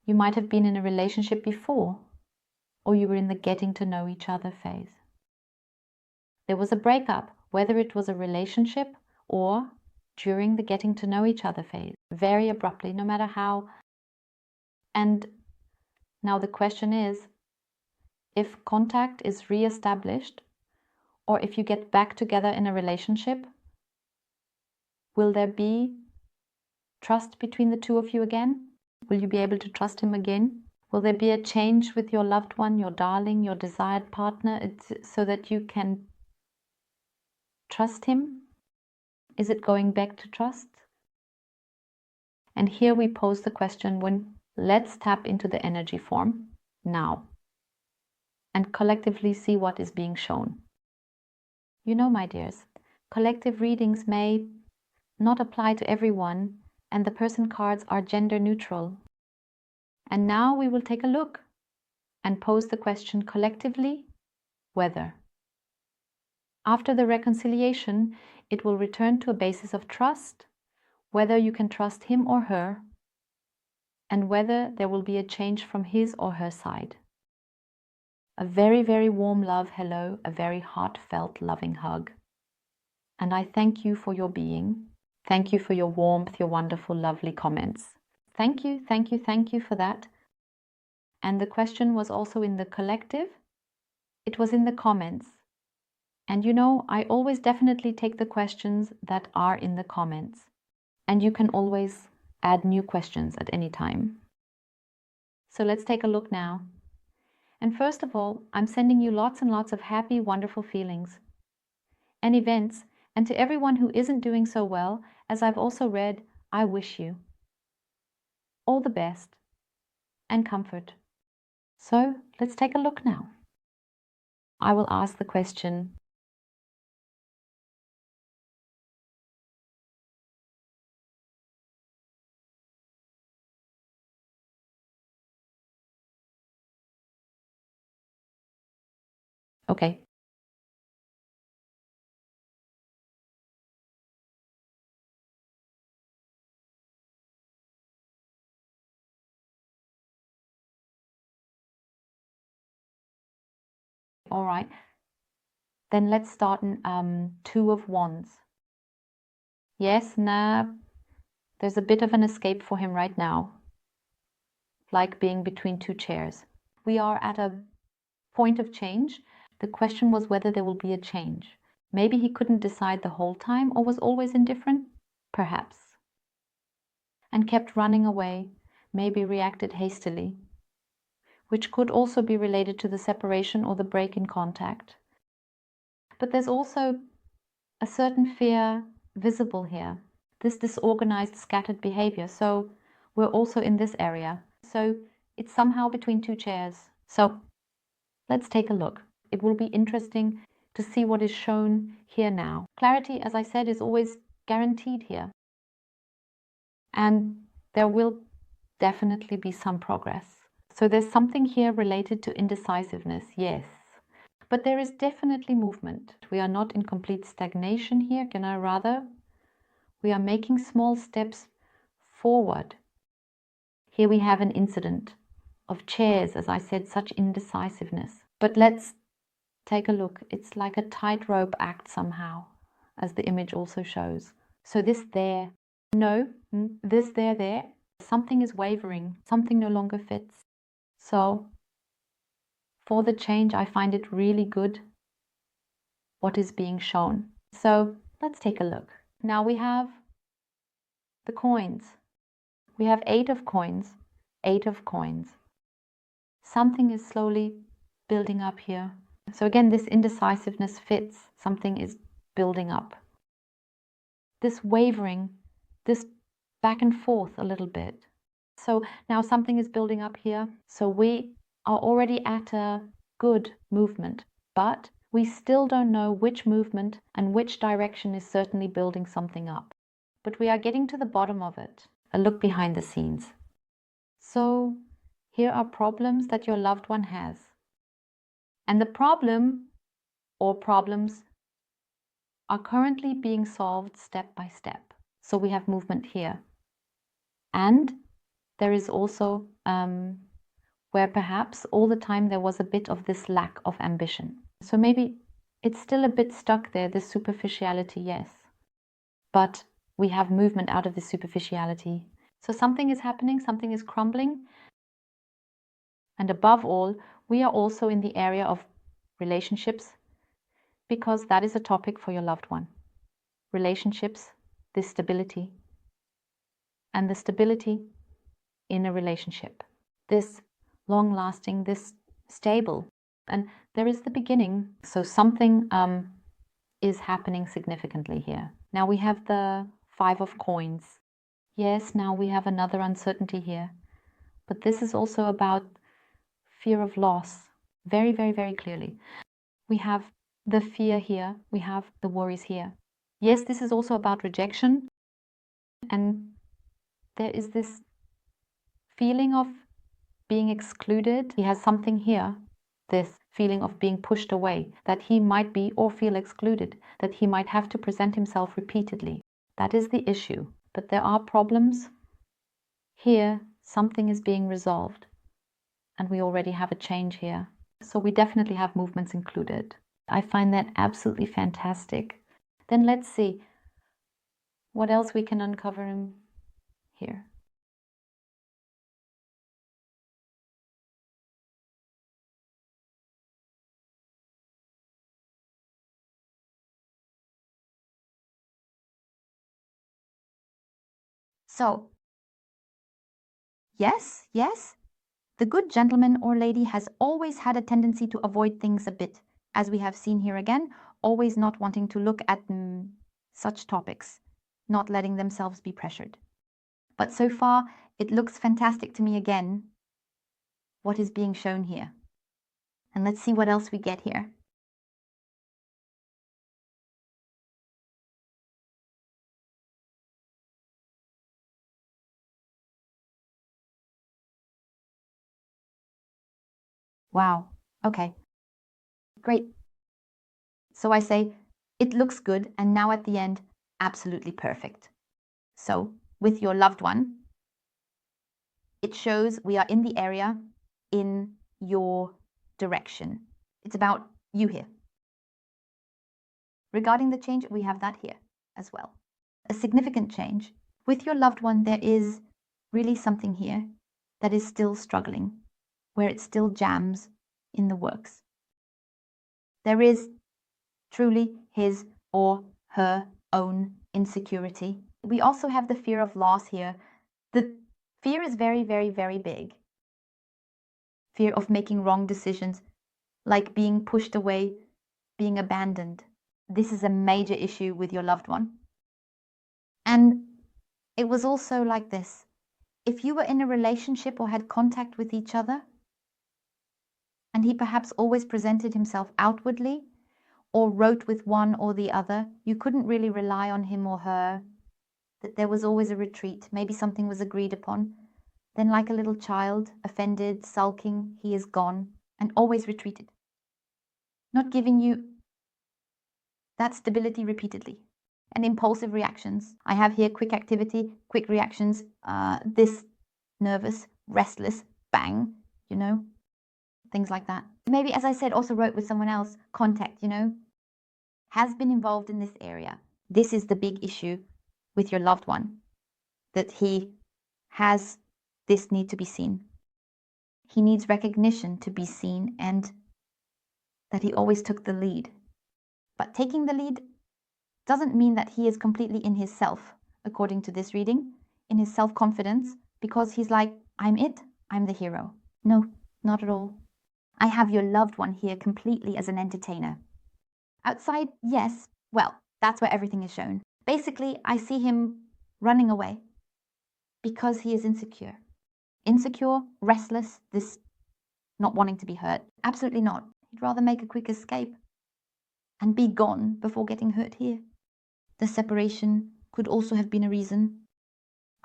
You might have been in a relationship before, or you were in the getting to know each other phase. There was a breakup, whether it was a relationship or during the getting to know each other phase, very abruptly, no matter how. And now the question is, if contact is re-established, or if you get back together in a relationship, will there be trust between the two of you again? Will you be able to trust him again? Will there be a change with your loved one, your darling, your desired partner, so that you can trust him? Is it going back to trust? And here we pose the question, let's tap into the energy form now and collectively see what is being shown. You know, my dears, collective readings may not apply to everyone, and the person cards are gender neutral. And now we will take a look and pose the question collectively, whether. After the reconciliation, it will return to a basis of trust, whether you can trust him or her, and whether there will be a change from his or her side. A very, very warm love hello, a very heartfelt, loving hug. And I thank you for your being. Thank you for your warmth, your wonderful, lovely comments. Thank you, thank you, thank you for that. And the question was also in the collective. It was in the comments. And you know, I always definitely take the questions that are in the comments. And you can always add new questions at any time. So let's take a look now. And first of all, I'm sending you lots and lots of happy, wonderful feelings and events. And to everyone who isn't doing so well, as I've also read, I wish you all the best and comfort. So let's take a look now. I will ask the question, okay. All right. Then let's start in Two of Wands. Yes, nah, there's a bit of an escape for him right now, like being between two chairs. We are at a point of change. The question was whether there will be a change. Maybe he couldn't decide the whole time or was always indifferent, perhaps, and kept running away, maybe reacted hastily, which could also be related to the separation or the break in contact. But there's also a certain fear visible here, this disorganized, scattered behavior. So we're also in this area. So it's somehow between two chairs. So let's take a look. It will be interesting to see what is shown here now. Clarity, as I said, is always guaranteed here. And there will definitely be some progress. So there's something here related to indecisiveness, yes. But there is definitely movement. We are not in complete stagnation here, rather, we are making small steps forward. Here we have an incident of chairs, as I said, such indecisiveness. But let's take a look. It's like a tightrope act somehow, as the image also shows. So this there, no, this there, something is wavering, something no longer fits. So for the change, I find it really good what is being shown. So let's take a look. Now we have the coins. We have 8 of coins, 8 of coins. Something is slowly building up here. So again, this indecisiveness fits. Something is building up. This wavering, this back and forth a little bit. So now something is building up here. So we are already at a good movement, but we still don't know which movement and which direction is certainly building something up. But we are getting to the bottom of it. A look behind the scenes. So here are problems that your loved one has. And the problem or problems are currently being solved step by step. So we have movement here. And there is also where perhaps all the time there was a bit of this lack of ambition. So maybe it's still a bit stuck there, this superficiality, yes. But we have movement out of this superficiality. So something is happening, something is crumbling. And above all, we are also in the area of relationships, because that is a topic for your loved one. Relationships, this stability, and the stability in a relationship. This long-lasting, this stable. And there is the beginning. So something is happening significantly here. Now we have the 5 of coins. Yes, now we have another uncertainty here. But this is also about fear of loss. Very, very, very clearly. We have the fear here. We have the worries here. Yes, this is also about rejection. And there is this feeling of being excluded. He has something here, this feeling of being pushed away, that he might be or feel excluded, that he might have to present himself repeatedly. That is the issue. But there are problems. Here, something is being resolved, and we already have a change here. So we definitely have movements included. I find that absolutely fantastic. Then let's see what else we can uncover in here. So, yes, the good gentleman or lady has always had a tendency to avoid things a bit, as we have seen here again, always not wanting to look at such topics, not letting themselves be pressured. But so far, it looks fantastic to me again, what is being shown here. And let's see what else we get here. Wow, okay, great. So I say, it looks good, and now at the end, absolutely perfect. So, with your loved one, it shows we are in the area in your direction. It's about you here. Regarding the change, we have that here as well. A significant change. With your loved one, there is really something here that is still struggling, where it still jams in the works. There is truly his or her own insecurity. We also have the fear of loss here. The fear is very, very, very big. Fear of making wrong decisions, like being pushed away, being abandoned. This is a major issue with your loved one. And it was also like this. If you were in a relationship or had contact with each other, and he perhaps always presented himself outwardly, or wrote with one or the other, you couldn't really rely on him or her, that there was always a retreat, maybe something was agreed upon. Then, like a little child, offended, sulking, he is gone, and always retreated, not giving you that stability repeatedly. And impulsive reactions. I have here quick activity, quick reactions, this nervous, restless, bang, things like that. Maybe, as I said, also wrote with someone else, contact, has been involved in this area. This is the big issue with your loved one, that he has this need to be seen. He needs recognition to be seen, and that he always took the lead. But taking the lead doesn't mean that he is completely in his self, according to this reading, in his self-confidence, because he's like, I'm it, I'm the hero. No, not at all. I have your loved one here completely as an entertainer. Outside, yes, well, that's where everything is shown. Basically, I see him running away because he is insecure. Insecure, restless, this not wanting to be hurt. Absolutely not. He'd rather make a quick escape and be gone before getting hurt here. The separation could also have been a reason.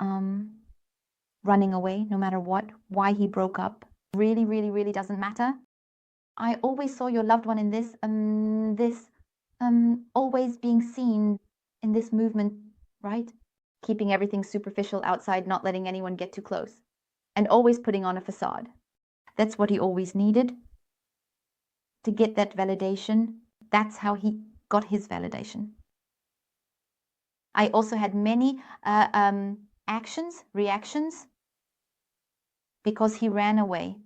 Running away, no matter what, why he broke up, really, really, really doesn't matter. I always saw your loved one in this, always being seen in this movement, right? Keeping everything superficial outside, not letting anyone get too close. and always putting on a facade. That's what he always needed to get that validation. That's how he got his validation. I also had many reactions, because he ran away,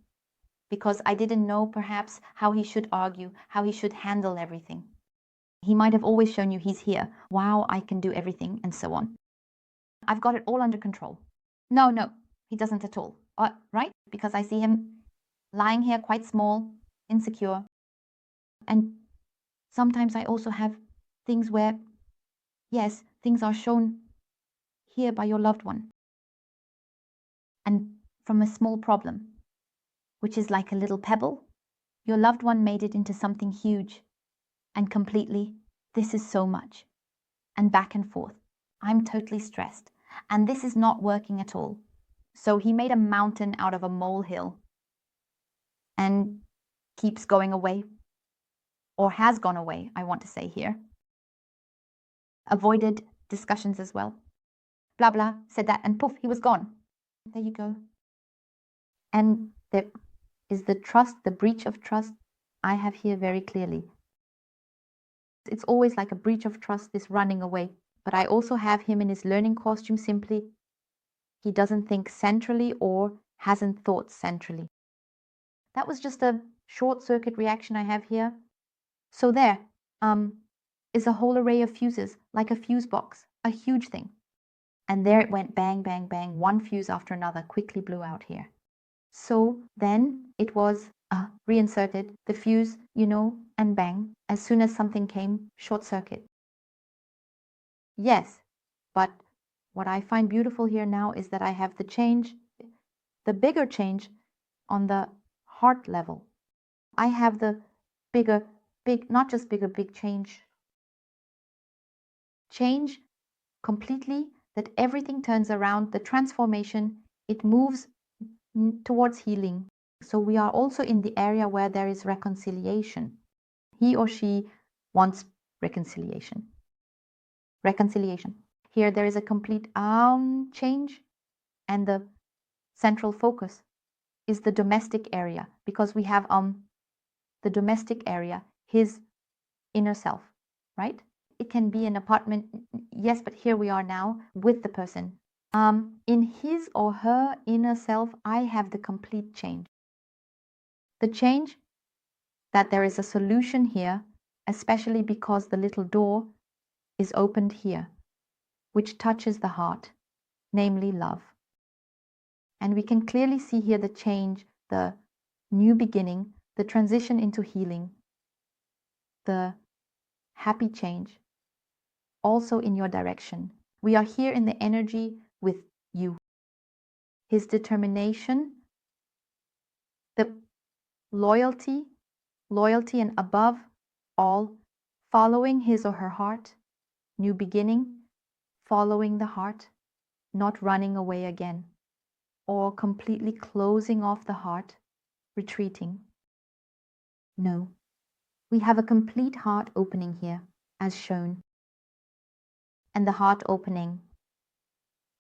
because I didn't know perhaps how he should argue, how he should handle everything. He might have always shown you he's here. Wow, I can do everything, and so on. I've got it all under control. No, he doesn't at all. Right? Because I see him lying here quite small, insecure. And sometimes I also have things where, yes, things are shown here by your loved one. And from a small problem, which is like a little pebble, your loved one made it into something huge and completely, this is so much. And back and forth. I'm totally stressed. And this is not working at all. So he made a mountain out of a molehill and keeps going away, or has gone away, I want to say here. Avoided discussions as well. Blah, blah, said that, and poof, he was gone. There you go. And there is the trust, the breach of trust I have here very clearly. It's always like a breach of trust, this running away. But I also have him in his learning costume simply. He doesn't think centrally or hasn't thought centrally. That was just a short circuit reaction I have here. So there is a whole array of fuses, like a fuse box, a huge thing. And there it went, bang, bang, bang, one fuse after another quickly blew out here. So then it was reinserted, the fuse, and bang, as soon as something came, short circuit. Yes, but what I find beautiful here now is that I have the change, the bigger change on the heart level. I have the not just big change completely, that everything turns around, the transformation, it moves towards healing. So we are also in the area where there is reconciliation. He or she wants reconciliation. Here there is a complete change, and the central focus is the domestic area, because we have the domestic area, his inner self, right? It can be an apartment, yes, but here we are now with the person. In his or her inner self, I have the complete change. The change that there is a solution here, especially because the little door is opened here, which touches the heart, namely love. And we can clearly see here the change, the new beginning, the transition into healing, the happy change, also in your direction. We are here in the energy with you. His determination, the loyalty, and above all, following his or her heart, new beginning, following the heart, not running away again, or completely closing off the heart, retreating. No, we have a complete heart opening here, as shown. And the heart opening,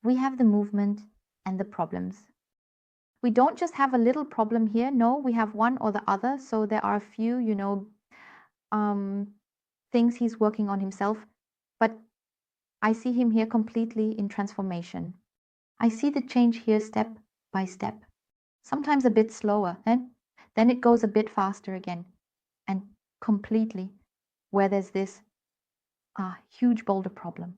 we have the movement and the problems. We don't just have a little problem here. No, we have one or the other. So there are a few, things he's working on himself. But I see him here completely in transformation. I see the change here step by step. Sometimes a bit slower, and then it goes a bit faster again. And completely where there's this huge boulder problem.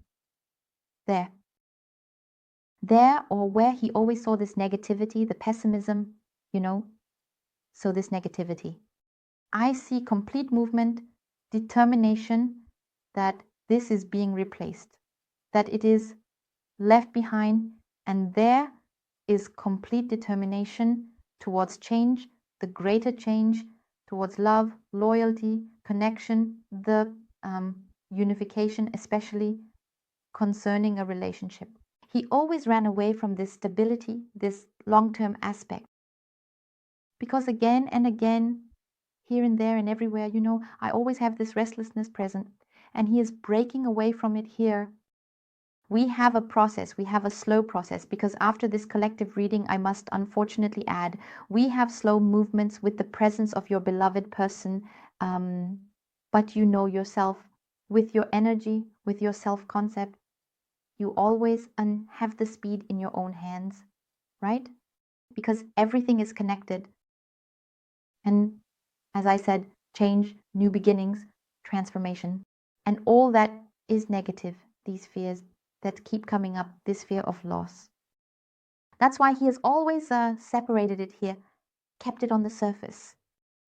There, or where he always saw this negativity, the pessimism, so this negativity. I see complete movement, determination that this is being replaced, that it is left behind, and there is complete determination towards change, the greater change, towards love, loyalty, connection, the unification, especially concerning a relationship. He always ran away from this stability, this long-term aspect. Because again and again, here and there and everywhere, I always have this restlessness present, and he is breaking away from it here. We have a process, we have a slow process, because after this collective reading, I must unfortunately add, we have slow movements with the presence of your beloved person, but you know yourself, with your energy, with your self-concept, you always have the speed in your own hands, right? Because everything is connected. And as I said, change, new beginnings, transformation. And all that is negative, these fears that keep coming up, this fear of loss. That's why he has always separated it here, kept it on the surface.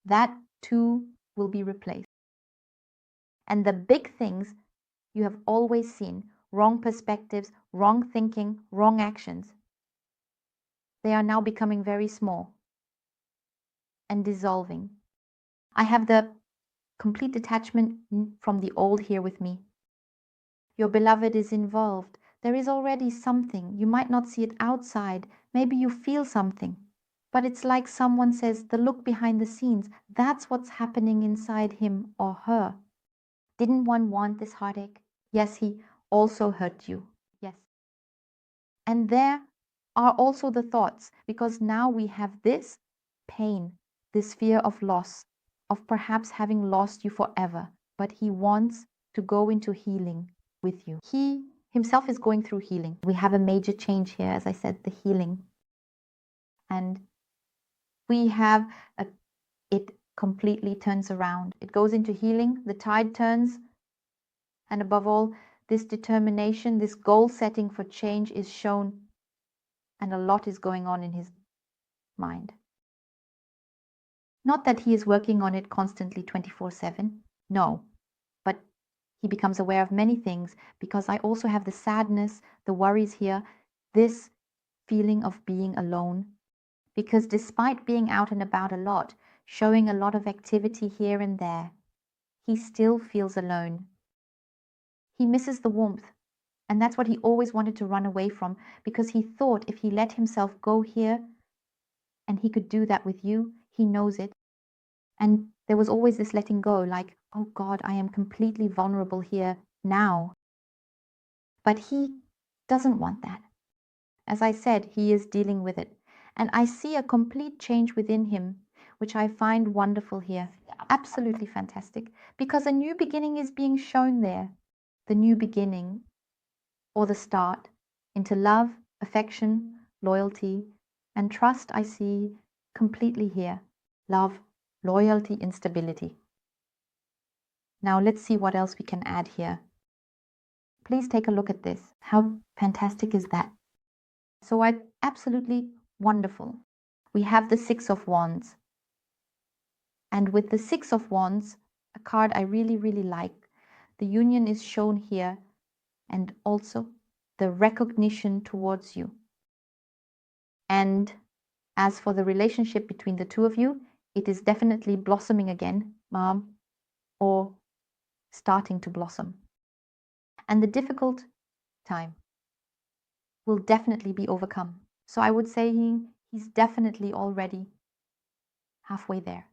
That too will be replaced. And the big things you have always seen, wrong perspectives, wrong thinking, wrong actions, they are now becoming very small and dissolving. I have the complete detachment from the old here with me. Your beloved is involved. There is already something. You might not see it outside. Maybe you feel something. But it's like someone says, the look behind the scenes, that's what's happening inside him or her. Didn't one want this heartache? Yes, he also hurt you. Yes. And there are also the thoughts, because now we have this pain, this fear of loss, of perhaps having lost you forever. But he wants to go into healing with you. He himself is going through healing. We have a major change here, as I said, the healing. And we have it completely turns around. It goes into healing, the tide turns, and above all, this determination, this goal setting for change is shown, and a lot is going on in his mind. Not that he is working on it constantly 24/7, no, but he becomes aware of many things, because I also have the sadness, the worries here, this feeling of being alone. Because despite being out and about a lot, showing a lot of activity here and there, he still feels alone. He misses the warmth, and that's what he always wanted to run away from, because he thought if he let himself go here, and he could do that with you, he knows it. And there was always this letting go, like, oh God, I am completely vulnerable here now. But he doesn't want that. As I said, he is dealing with it. And I see a complete change within him, which I find wonderful here. Absolutely fantastic. Because a new beginning is being shown there. The new beginning, or the start, into love, affection, loyalty, and trust I see completely here. Love, loyalty, instability. Now let's see what else we can add here. Please take a look at this. How fantastic is that? So absolutely wonderful. We have the Six of Wands. And with the Six of Wands, a card I really, really like, the union is shown here, and also the recognition towards you. And as for the relationship between the two of you, it is definitely blossoming again, or starting to blossom. And the difficult time will definitely be overcome. So I would say he's definitely already halfway there.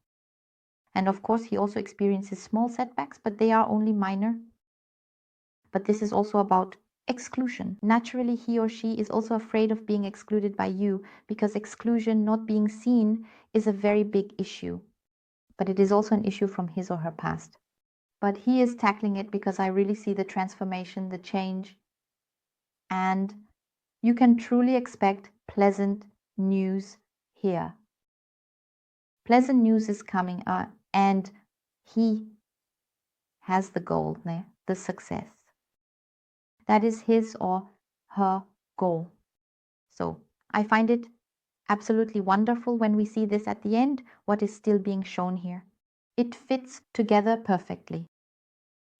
And of course, he also experiences small setbacks, but they are only minor. But this is also about exclusion. Naturally, he or she is also afraid of being excluded by you, because exclusion, not being seen, is a very big issue. But it is also an issue from his or her past. But he is tackling it, because I really see the transformation, the change. And you can truly expect pleasant news here. Pleasant news is coming, and he has the goal there, the success. That is his or her goal. So I find it absolutely wonderful when we see this at the end, what is still being shown here. It fits together perfectly.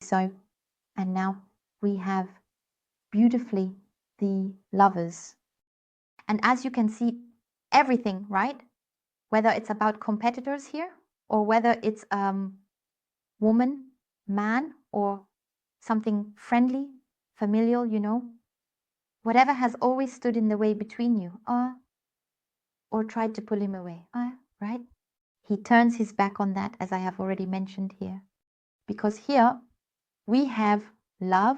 So, and now we have beautifully the Lovers. And as you can see, everything, right? Whether it's about competitors here, or whether it's woman, man, or something friendly, familial, whatever has always stood in the way between you, or tried to pull him away, right? He turns his back on that, as I have already mentioned here. Because here we have love,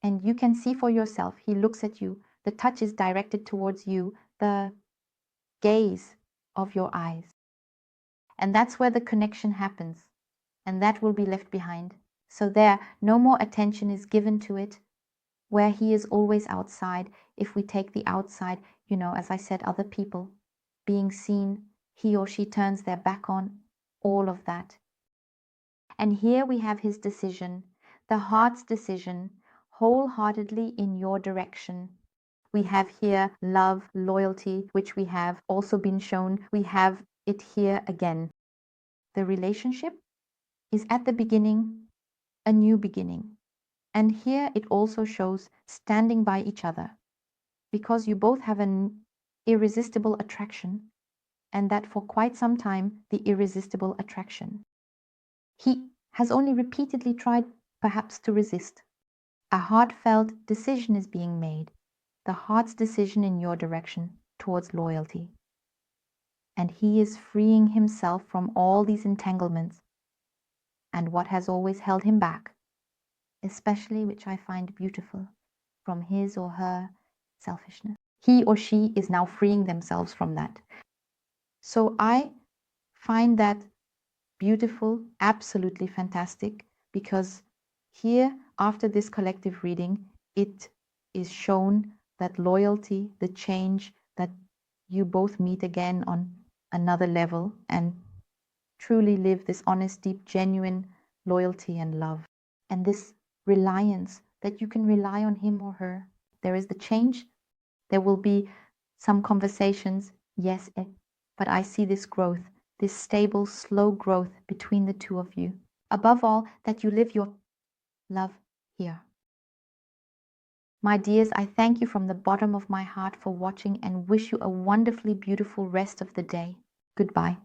And you can see for yourself, he looks at you, the touch is directed towards you, the gaze of your eyes. And that's where the connection happens. And that will be left behind. So there, no more attention is given to it, where he is always outside. If we take the outside, as I said, other people being seen, he or she turns their back on, all of that. And here we have his decision, the heart's decision, wholeheartedly in your direction. We have here love, loyalty, which we have also been shown. We have it here again. The relationship is at the beginning, a new beginning. And here it also shows standing by each other, because you both have an irresistible attraction, and that for quite some time, the irresistible attraction. He has only repeatedly tried, perhaps, to resist. A heartfelt decision is being made, the heart's decision in your direction towards loyalty. And he is freeing himself from all these entanglements and what has always held him back, especially, which I find beautiful, from his or her selfishness. He or she is now freeing themselves from that. So I find that beautiful, absolutely fantastic, because here, after this collective reading, it is shown that loyalty, the change, that you both meet again on another level and truly live this honest, deep, genuine loyalty and love. And this reliance, that you can rely on him or her. There is the change. There will be some conversations, yes, but I see this growth, this stable, slow growth between the two of you. Above all, that you live your love here. My dears, I thank you from the bottom of my heart for watching and wish you a wonderfully beautiful rest of the day. Goodbye.